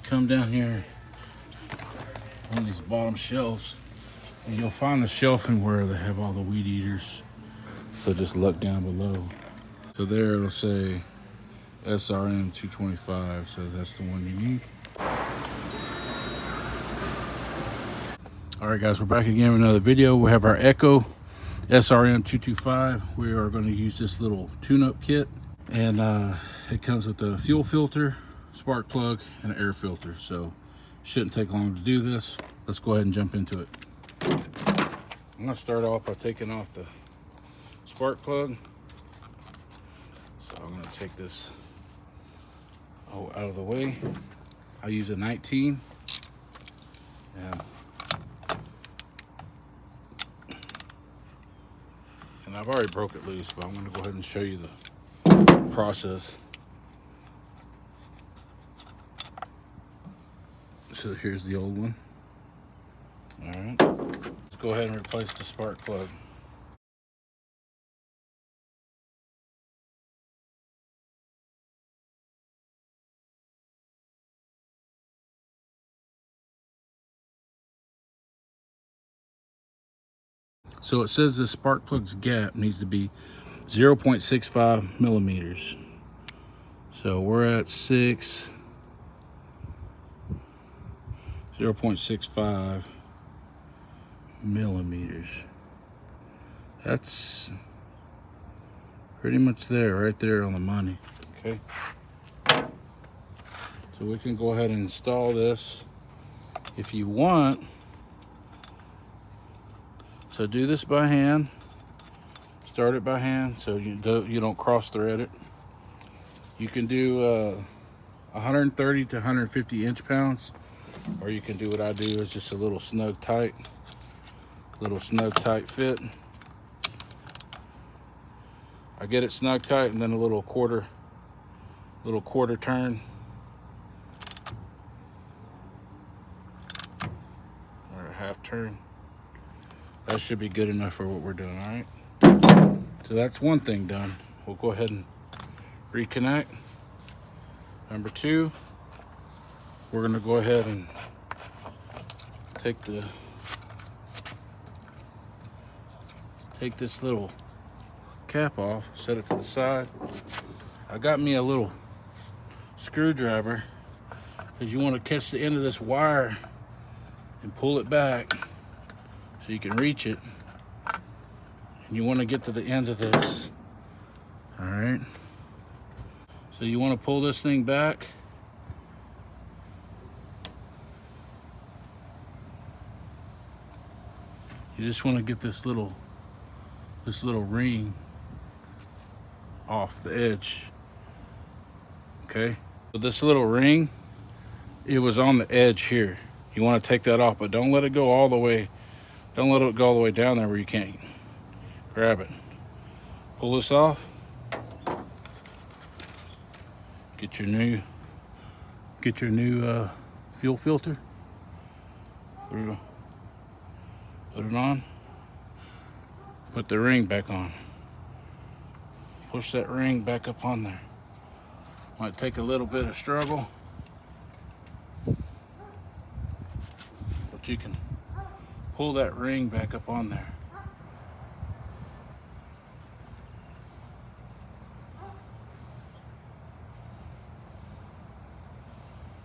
come down here on these bottom shelves, and you'll find the shelving where they have all the weed eaters. So just look down below. So there it'll say SRM 225, so that's the one you need. All right, guys, we're back again with another video. We have our Echo SRM 225. We are going to use this little tune-up kit, and it comes with a fuel filter, spark plug, and an air filter. So shouldn't take long to do this. Let's go ahead and jump into it. I'm going to start off by taking off the spark plug. So I'm going to take this out of the way. I use a 19. And I've already broke it loose, but I'm going to go ahead and show you the process. So here's the old one. All right, let's go ahead and replace the spark plug. So it says the spark plug's gap needs to be 0.65 millimeters. So we're at 0.65 millimeters. That's pretty much there, right there on the money. Okay. So we can go ahead and install this if you want. So do this by hand. Start it by hand so you don't cross thread it. You can do 130 to 150 inch-pounds, or you can do what I do, is just a little snug tight fit. I get it snug tight and then a little quarter turn, or a half turn. That should be good enough for what we're doing. All right, so that's one thing done. We'll go ahead and reconnect. Number two, we're gonna go ahead and take this little cap off, set it to the side. I got me a little screwdriver, because you want to catch the end of this wire and pull it back so you can reach it, and you want to get to the end of this. All right, so you want to pull this thing back. You just want to get this little ring off the edge. Okay, so this little ring, it was on the edge here. You want to take that off, but don't let it go all the way. Don't let it go all the way down there where you can't grab it. Pull this off. Get your new fuel filter. Put it on. Put the ring back on. Push that ring back up on there. Might take a little bit of struggle, but you can pull that ring back up on there.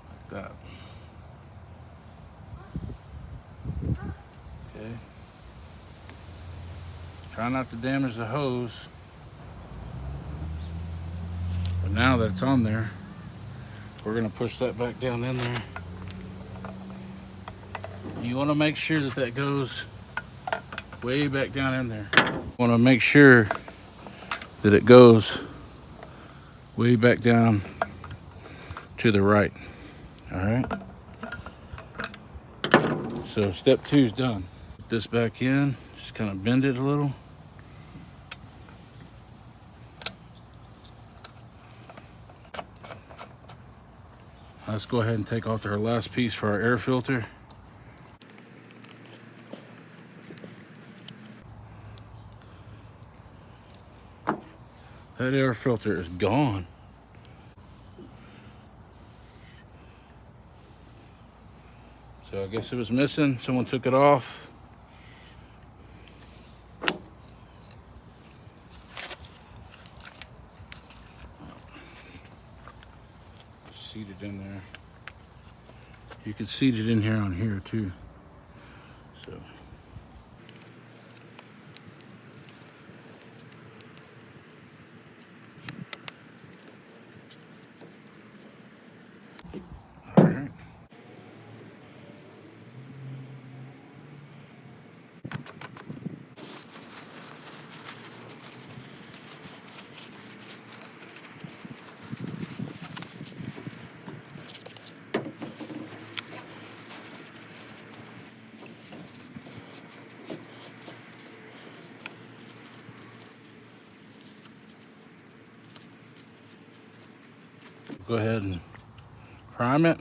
Like that. Okay. Try not to damage the hose. But now that it's on there, we're gonna push that back down in there. You wanna make sure that goes way back down in there. You wanna make sure that it goes way back down to the right. All right. So step 2 is done. Put this back in, just kind of bend it a little. Let's go ahead and take off our last piece for our air filter. That air filter is gone. So I guess it was missing. Someone took it off. Seated in there. You can seat it in here on here too. So. All right. Go ahead and prime it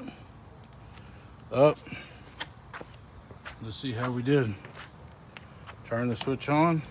up. Let's see how we did. Turn the switch on.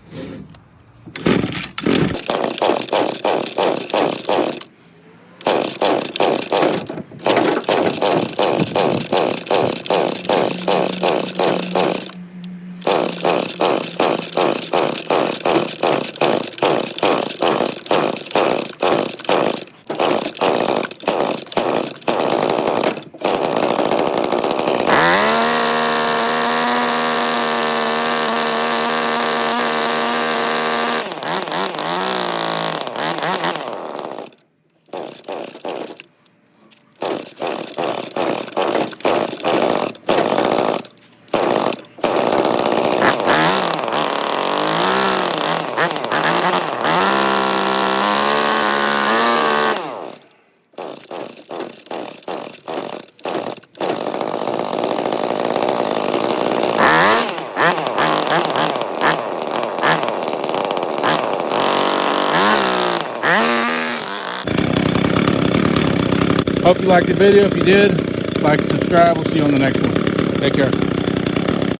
Hope you liked the video. If you did, like and subscribe. We'll see you on the next one. Take care.